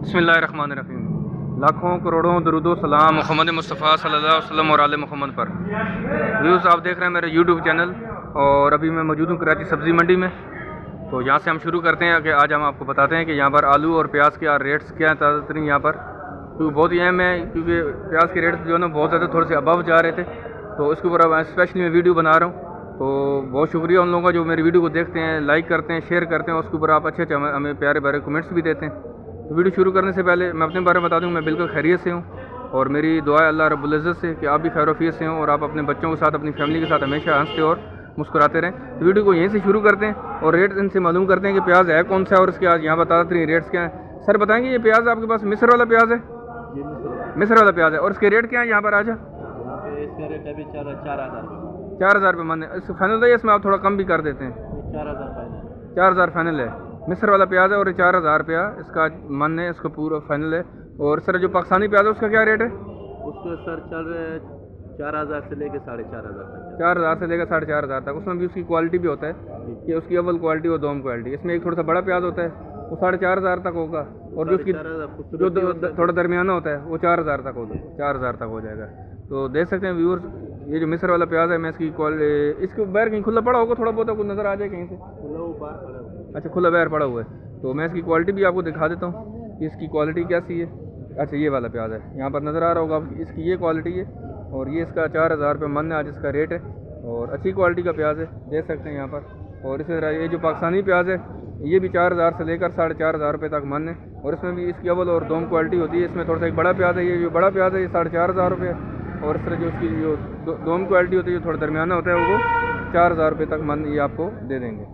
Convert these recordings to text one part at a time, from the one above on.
बिस्मिल्लाहिर्रहमानिर्रहीम। लाखों करोड़ों दरूदो सलाम मोहम्मद मुस्तफ़ा सल्लल्लाहु अलैहि वसल्लम और आले मोहम्मद पर। व्यूज़ आप देख रहे हैं मेरे यूट्यूब चैनल और अभी मैं मौजूद हूँ कराची सब्ज़ी मंडी में। तो यहाँ से हम शुरू करते हैं कि आज हम आपको बताते हैं कि यहाँ पर आलू और प्याज के रेट्स क्या हैं ताज़ा तरीन यहाँ पर, क्योंकि बहुत ही अहम है, क्योंकि प्याज के रेट्स जो है ना बहुत ज़्यादा थोड़े से अबव जा रहे थे। तो इसके ऊपर अब स्पेशली मैं वीडियो बना रहा हूँ। तो बहुत शुक्रिया उन लोगों का जो मेरी वीडियो को देखते हैं, लाइक करते हैं, शेयर करते हैं, उसके ऊपर आप अच्छे हमें प्यारे प्यारे कमेंट्स भी देते हैं। तो वीडियो शुरू करने से पहले मैं अपने बारे में बता दूं, मैं बिल्कुल खैरियत से हूं और मेरी दुआ है अल्लाह रब्बुल इज़्ज़त से कि आप भी खैर-ओ-आफ़ियत से हों और आप अपने बच्चों के साथ, अपनी फैमिली के साथ हमेशा हंसते और मुस्कुराते रहें। तो वीडियो को यहीं से शुरू करते हैं और रेट इनसे मालूम करते हैं कि प्याज है कौन सा है और इसके आज यहाँ बता देते हैं रेट्स क्या हैं। सर बताएँगे ये प्याज आपके पास मिस्र वाला प्याज है? मिस्र वाला प्याज है। और इसके रेट क्या है यहाँ पर आज? इसका रेट अभी 4,000 ₹4,000 मन है। इसका फाइनल है, इसमें आप थोड़ा कम भी कर देते हैं। 4,000 फाइनल। 4,000 फाइनल है। मिस्र वाला प्याज है और 4,000 रुपया इसका मन है, इसका पूरा फाइनल है। और सर जो पाकिस्तानी प्याज है उसका क्या रेट है? उसका सर चल रहा है 4,000 से लेकर 4,500 तक। 4,000 से लेकर 4,500 तक। उसमें भी उसकी क्वालिटी भी होता है कि उसकी अव्वल क्वालिटी और दोम क्वालिटी। इसमें एक थोड़ा सा बड़ा प्याज होता है, वो 4,500 तक होगा, और जो उसकी जो थोड़ा दरमियाना होता है वो 4,000 तक होगा, 4,000 तक हो जाएगा। तो देख सकते हैं व्यूअर्स, ये जो मिस्र वाला प्याज है, मैं इसकी क्वालिटी, इसके बाहर कहीं खुला पड़ा होगा, थोड़ा बहुत आपको नज़र आ जाए कहीं से। अच्छा, खुला बाहर पड़ा हुआ है। तो मैं इसकी क्वालिटी भी आपको दिखा देता हूँ कि इसकी क्वालिटी कैसी है। अच्छा, ये वाला प्याज है, यहाँ पर नज़र आ रहा होगा इसकी ये क्वालिटी है और ये इसका 4,000 रुपये मन है आज इसका रेट है और अच्छी क्वालिटी का प्याज है, देख सकते हैं यहाँ पर। और इसी तरह ये जो पाकिस्तानी प्याज है ये भी 4,000 से लेकर 4,500 रुपये तक मन है और इसमें भी इसकी अव्वल और दोम क्वालिटी होती है। इसमें थोड़ा सा एक बड़ा प्याज है, ये जो बड़ा प्याज है ये 4,500 रुपये, और इस तरह जो उसकी जो दोम क्वालिटी होती है जो थोड़ा दरमियाना होता है वो 4,000 रुपये तक मन ये आपको दे देंगे।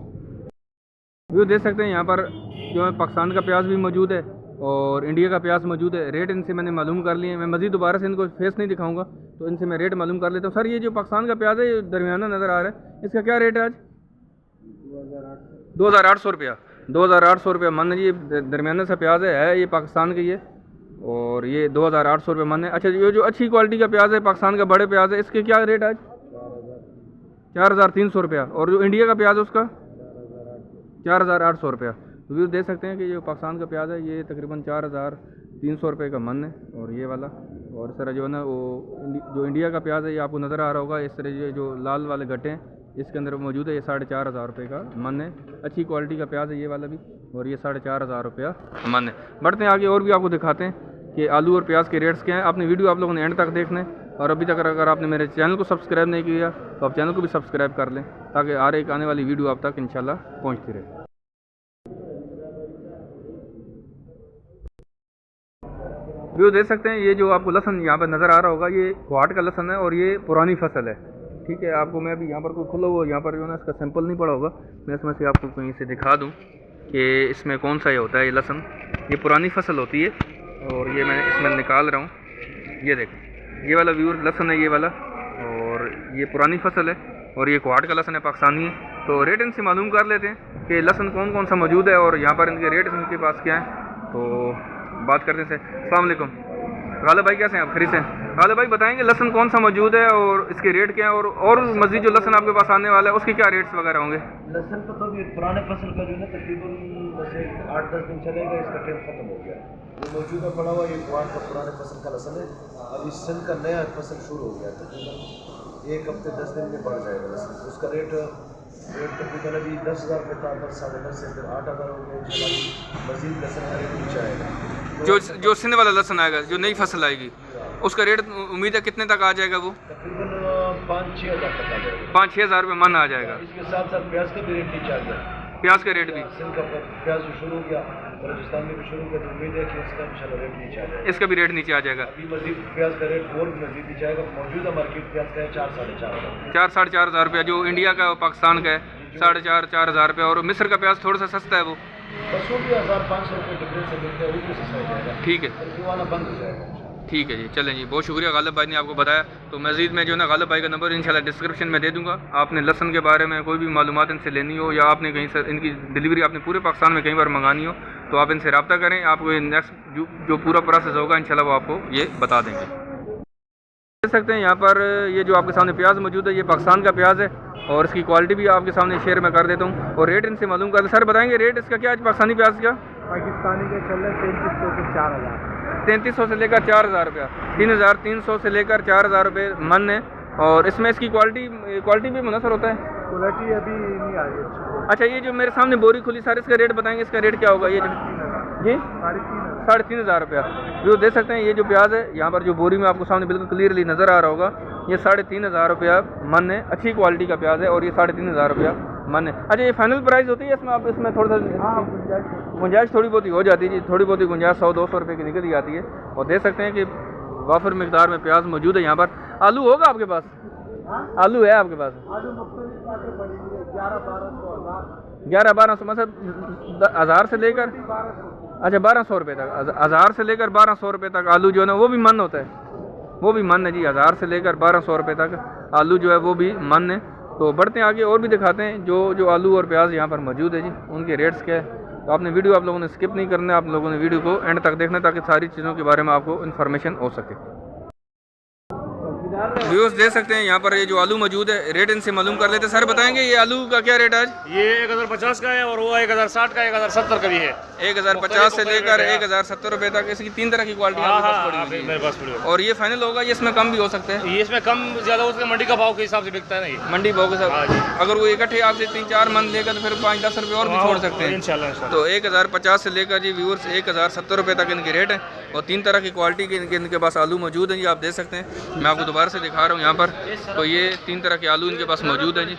व्यू देख सकते हैं यहाँ पर जो है पाकिस्तान का प्याज भी मौजूद है और इंडिया का प्याज मौजूद है। रेट इनसे मैंने मालूम कर लिए हैं। मैं मज़ीद दोबारा से इनको फेस नहीं दिखाऊंगा, तो इनसे मैं रेट मालूम कर लेता हूँ। सर ये जो पाकिस्तान का प्याज है ये दरमियाना नज़र आ रहा है, इसका क्या रेट है आज? 2,800 रुपया। 2,800 रुपया मन है। ये दरमियाना सा प्याज है, ये पाकिस्तान का ये, और ये 2,800 रुपये मन है। अच्छा, ये जो अच्छी क्वालिटी का प्याज है पाकिस्तान का बड़े प्याज है, इसके क्या रेट आज? 4,300 रुपया। और जो इंडिया का प्याज है उसका 4,800 रुपया। तो व्यू देख सकते हैं कि जो पाकिस्तान का प्याज है ये तकरीबन 4,300 रुपये का मन है और ये वाला। और इस तरह जो है ना वो जो इंडिया का प्याज है ये आपको नज़र आ रहा होगा, इस तरह ये जो लाल वाले गट्टे हैं इसके अंदर मौजूद है, ये 4,500 रुपये का मन है। अच्छी क्वालिटी का प्याज है ये वाला भी, और ये 4,500 रुपया मन है। बढ़ते हैं आगे और भी आपको दिखाते हैं कि आलू और प्याज के रेट्स क्या हैं। आपने वीडियो आप लोगों ने एंड तक देखना है और अभी तक अगर आपने मेरे चैनल को सब्सक्राइब नहीं किया तो आप चैनल को भी सब्सक्राइब कर लें ताकि हर एक आने वाली वीडियो आप तक इंशाल्लाह पहुँचती रहे। व्यू देख सकते हैं ये जो आपको लहसन यहाँ पर नज़र आ रहा होगा ये घाट का लहसन है और ये पुरानी फसल है। ठीक है, आपको मैं अभी यहाँ पर कोई खुला हुआ यहाँ पर जो है ना इसका सैंपल नहीं पड़ा होगा, मैं इसमें से आपको कहीं से दिखा दूँ कि इसमें कौन सा ये होता है। ये लहसन ये पुरानी फसल होती है और ये मैं इसमें निकाल रहा हूँ। ये देखें, ये वाला व्यू लहसन है ये वाला, और ये पुरानी फसल है और ये घाट का लहसन है, पाकिस्तानी है। तो रेट इनसे मालूम कर लेते हैं कि लहसन कौन कौन सा मौजूद है और यहाँ पर इनके रेट इनके पास क्या हैं। तो बात करते हैं। अस्सलाम वालेकुम गालिब भाई, कैसे हैं आप? खरीद से गालिब भाई बताएंगे लहसन कौन सा मौजूद है और इसके रेट क्या है, और मज़ीद जो लहसन आपके पास आने वाला है उसके क्या रेट्स वगैरह होंगे? लहसन का तो अभी पुराने फसल का जो है ना तकरीबन जैसे 8-10 दिन चलेगा, इसका टाइम खत्म हो गया। ये मौजूदा पड़ा हुआ ये कुआर का पुराने फसल का लहसन है। अब इस सन का नया फसल शुरू हो गया, तकरीबन 1 हफ्ते 10 दिन में बढ़ जाएगा लहसन। उसका रेट तकरीबन अभी 10,000 रुपये था, 10,500 से फिर 8,000 हो गया। मज़ीद लहसन का रेट नीचे आएगा। जो सिंध वाला लहसन आएगा, जो नई फसल आएगी, उसका रेट उम्मीद है कितने तक आ जाएगा? वो तकरीबन 5-6 हज़ार तक आ जाएगा। 5-6 हज़ार रुपये मन आ जाएगा। इसके साथ साथ प्याज का भी रेट नीचे आ गया। प्याज का रेट भी, सिंध का प्याज जो शुरू हो गया, बलूचिस्तान में भी शुरू किया, तो उम्मीद है कि इसका इंशाल्लाह रेट नीचे आ जाएगा। इसका भी रेट नीचे आ जाएगा। अभी मजीद प्याज का रेट और भी मजीद नीचे आएगा। मौजूदा मार्केट प्याज का है 4-4.5 हज़ार। 4-4.5 हज़ार रुपया जो इंडिया का पाकिस्तान का है 4.5 हज़ार रुपया। और मिस्र का प्याज थोड़ा सा सस्ता है, वो बस वो भी 1,500 रुपये डिफरेंस से मिलता है, वो भी सस्ता हो जाएगा। ठीक है, वो वाला बंद हो जाएगा। ठीक है जी, चलें जी, बहुत शुक्रिया गालिब भाई ने आपको बताया। तो मज़ीद में जो है ना गालिब भाई का नंबर इंशाल्लाह डिस्क्रिप्शन में दे दूंगा। आपने लहसन के बारे में कोई भी मालूमात इनसे लेनी हो या आपने कहीं से इनकी डिलीवरी आपने पूरे पाकिस्तान में कई बार मंगानी हो तो आप इनसे रब्ता करें। आपको नेक्स्ट जो पूरा प्रोसेस होगा इंशाल्लाह वो आपको ये बता देंगे। देख सकते हैं यहाँ पर ये जो आपके सामने प्याज मौजूद है ये पाकिस्तान का प्याज है और इसकी क्वालिटी भी आपके सामने शेयर में कर देता हूँ और रेट इनसे मालूम कर। सर बताएंगे रेट इसका क्या आज पाकिस्तानी प्याज का? पाकिस्तानी के चल रहे 3300 से 4000। 3300 से लेकर 4000 रुपया, 3300 से लेकर 4000 रुपये मन है। और इसमें इसकी क्वालिटी भी मुनसर होता है। क्वालिटी अभी नहीं आ रही। अच्छा, ये जो मेरे सामने बोरी खुली सर, इसका रेट बताएंगे, इसका रेट क्या होगा? ये जो जी 3500 रुपया जो दे सकते हैं। ये जो प्याज है यहाँ पर जो बोरी में आपको सामने बिल्कुल क्लियरली नज़र आ रहा होगा, ये 3500 रुपया मन है। अच्छी क्वालिटी का प्याज है और ये 3500 रुपया मन है। अच्छा, ये फाइनल प्राइस होती है इसमें? आप इसमें थोड़ा सा गुंजाइश थोड़ी बहुत ही हो जाती है जी, थोड़ी बहुत ही गुंजाइश 100-200 रुपये की निकल ही आती है। और देख सकते हैं कि वाफर मिकदार में प्याज मौजूद है यहाँ पर। आलू होगा आपके पास? आलू है आपके पास? 11-1200 मतलब 1000 से लेकर, अच्छा 1200 रुपये तक, 1000 से लेकर 1200 रुपये तक आलू जो है ना वो भी मन होता है, वो भी मन है जी। 1000 से लेकर 1200 रुपये तक आलू जो है वो भी मन है। तो बढ़ते हैं आगे और भी दिखाते हैं जो आलू और प्याज यहाँ पर मौजूद है जी, उनके रेट्स क्या है। तो आपने वीडियो आप लोगों ने स्किप नहीं करना है, आप लोगों ने वीडियो को एंड तक देखना है ताकि सारी चीज़ों के बारे में आपको इन्फॉर्मेशन हो सके। व्यूअर्स देख सकते हैं यहाँ पर ये जो आलू मौजूद है, रेट इनसे मालूम कर लेते हैं। सर बताएंगे ये आलू का क्या रेट है आज? ये 1050 का है और वो 1060 का, 1070 का भी है। 1050 से लेकर 1070 रुपये तक। इसकी 3 तरह की क्वालिटी मेरे पास पड़ी है। और ये फाइनल होगा, ये इसमें कम भी हो सकते हैं? ये इसमें कम ज्यादा उसके मंडी का भाव के हिसाब से बिकता है ना, ये मंडी भाव के हिसाब। अगर वो इकट्ठे आपसे 3-4 मन लेकर तो फिर 5-10 रुपये और भी छोड़ सकते हैं इंशाल्लाह। तो 1050 से लेकर जी व्यूअर्स 1070 रुपये तक इनके रेट है। और 3 तरह की क्वालिटी के इनके पास आलू मौजूद हैं जी, आप देख सकते हैं। मैं आपको दोबारा से दिखा रहा हूँ यहाँ पर। तो ये 3 तरह के आलू इनके पास मौजूद है जी।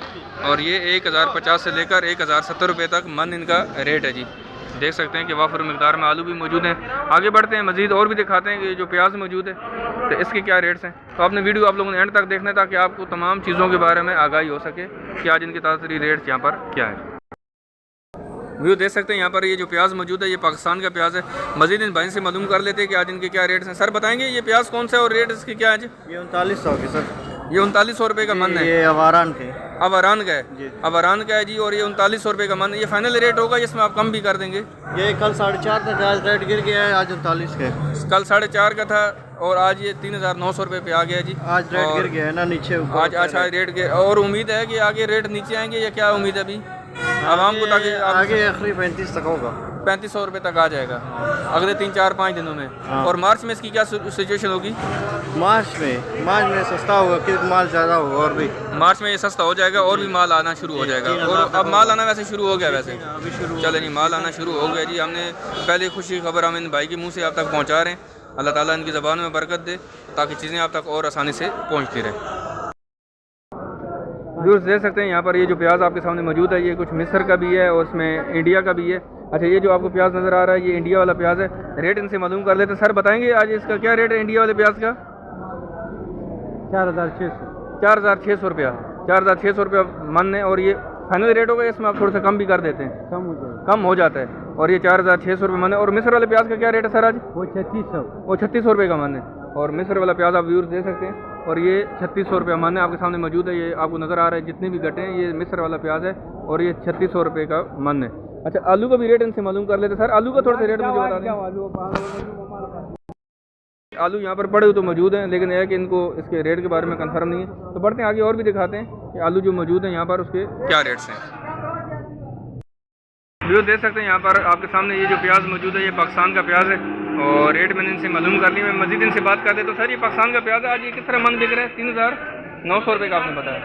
और ये 1050 से लेकर 1070 रुपये तक मन इनका रेट है जी। देख सकते हैं कि वाफर मिकदार में आलू भी मौजूद हैं। आगे बढ़ते हैं, मज़ीद और भी दिखाते हैं कि जो प्याज मौजूद है तो इसके क्या रेट्स हैं। तो आपने वीडियो आप लोगों ने एंड तक देखना है ताकि आपको तमाम चीज़ों के बारे में आगाही हो सके कि आज इनके ताज़ा रेट्स यहाँ पर क्या है। व्यू देख सकते हैं यहाँ पर ये जो प्याज मौजूद है ये पाकिस्तान का प्याज है। मज़ीद इन भाई से मालूम कर लेते हैं कि आज इनके क्या रेट्स हैं। सर बताएंगे ये प्याज कौन सा है और रेट इसके क्या है? ये 3900 के सर। ये 3900 रुपये का मन है। ये अवारान के, अवारान का है, अवारान का है जी। और ये 3900 रुपये का मन है। ये फाइनल रेट होगा, इसमें आप कम भी कर देंगे? ये कल 4.5 था, आज रेट गिर गया है, आज 39 के। कल 4.5 का था और आज ये 3900 रुपये पे आ गया जी। आज रेट गिर गया है ना नीचे, आज अच्छा रेट गिर। और उम्मीद है कि आगे रेट नीचे आएंगे या क्या उम्मीद है अभी आवाम को? ताकि आगे आखिरी 35 तक होगा, 3500 रुपये तक आ जाएगा अगले 3-4-5 दिनों में। और मार्च में इसकी क्या सिचुएशन होगी? मार्च में सस्ता होगा कि माल ज़्यादा होगा? और भी मार्च में ये सस्ता हो जाएगा और भी माल आना शुरू हो जाएगा। और अब माल आना वैसे शुरू हो गया, वैसे अभी शुरू चले नहीं, माल आना शुरू हो गया जी। हमने पहले खुशी खबर हम इन भाई के मुँह से आप तक पहुँचा रहे हैं। अल्लाह ताला इनकी ज़बान में बरकत दे ताकि चीज़ें आप तक और आसानी से पहुँचती रहें। व्यूअर्स देख सकते हैं यहाँ पर ये जो प्याज आपके सामने मौजूद है ये कुछ मिस्र का भी है और इसमें इंडिया का भी है। अच्छा, ये जो आपको प्याज नज़र आ रहा है ये इंडिया वाला प्याज है। रेट इनसे मालूम कर लेते हैं। सर बताएंगे आज इसका क्या रेट है इंडिया वाले प्याज का? 4600 रुपया, 4600 रुपया मन है। और ये फाइनल रेट होगा, इसमें आप थोड़ा सा कम भी कर देते हैं? कम हो जाता है। और ये 4600 रुपये मन है। और मिस्र वाले प्याज का क्या रेट है सर आज? वो 3600, वो 3600 रुपये का मन है। और मिस्र वाला प्याज आप व्यूअर्स दे सकते हैं। और ये 3600 रुपया मन है, आपके सामने मौजूद है। ये आपको नज़र आ रहा है जितने भी गट्टे हैं ये मिस्र वाला प्याज है और ये 3600 रुपये का मन है। अच्छा, आलू का भी रेट इनसे मालूम कर लेते हैं। सर आलू का थोड़ा सा रेट मुझे बता दें। आलू यहाँ पर पड़े हुए तो मौजूद हैं लेकिन यह है कि इनको इसके रेट के बारे में कंफर्म नहीं है। तो बढ़ते हैं आगे और भी दिखाते हैं कि आलू जो मौजूद हैं यहाँ पर उसके क्या रेट्स हैं। जो देख सकते हैं यहाँ पर आपके सामने ये जो प्याज मौजूद है ये पाकिस्तान का प्याज है और रेट मैंने इनसे मालूम कर ली। मैं मजीद इनसे बात कर दे तो सर ये पाकिस्तान का प्याज है आज ये किस तरह मन बिक रहा है? 3900 रुपये का आपने बताया।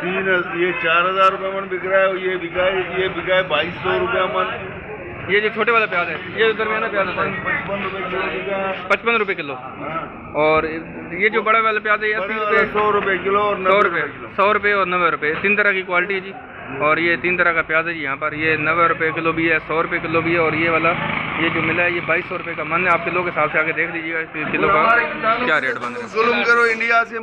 ये 4000 रुपये मन बिक रहा है। ये बिका है 2200 रुपया मन। ये जो छोटे वाला प्याज है ये दरमियाना प्याज होता है 55 रुपये किलो। और ये जो बड़ा वाला प्याज है ये 80 रुपये, 100 रुपये किलो और 100 रुपये और 90 रुपये। 3 तरह की क्वालिटी है जी। और ये 3 तरह का प्याज है जी यहाँ पर। ये 90 रुपये किलो भी है, 100 रुपये किलो भी है। और ये वाला ये जो मिला है ये 2200 रुपये का मन है। आप किलो के हिसाब से आगे देख लीजिएगा किलो का क्या रेट बन रहा है। जुल्म करो इंडिया से।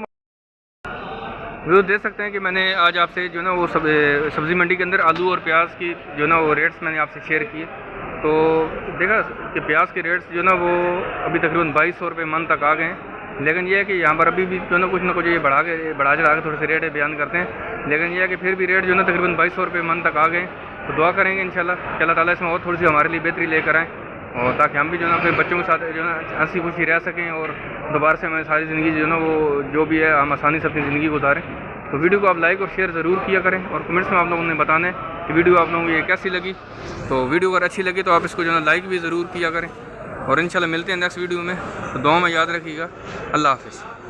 वो देख सकते हैं कि मैंने आज आपसे जो ना वो सब्ज़ी मंडी के अंदर आलू और प्याज की जो ना वो रेट्स मैंने आपसे शेयर किए। तो देखा कि प्याज के रेट्स जो ना वो अभी तकरीबन 2200 रुपये मन तक आ गए हैं। लेकिन ये है कि यहाँ पर अभी भी जो ना कुछ ये बढ़ा चढ़ा के थोड़े से रेट बयान करते हैं। लेकिन ये है कि फिर भी रेट जो ना तकरीबन 2200 रुपये मन तक आ गए। तो दुआ करेंगे इंशाल्लाह कि अल्लाह ताला इसमें और थोड़ी सी हमारे लिए बेहतरी लेकर आएँ और ताकि हम भी जो ना अपने बच्चों के साथ जो ना हंसी खुशी रह सकें और दोबारा से हमें सारी ज़िंदगी जो ना वो जो भी है हम आसानी से अपनी ज़िंदगी गुजारें। तो वीडियो को आप लाइक और शेयर ज़रूर किया करें और कमेंट्स में आप लोगों ने बताना है कि वीडियो आप लोगों को ये कैसी लगी। तो वीडियो अगर अच्छी लगी तो आप इसको जो है ना लाइक भी ज़रूर किया करें, और इंशाल्लाह मिलते हैं नेक्स्ट वीडियो में। तो दुआ में याद रखिएगा। अल्लाह हाफ़िज़।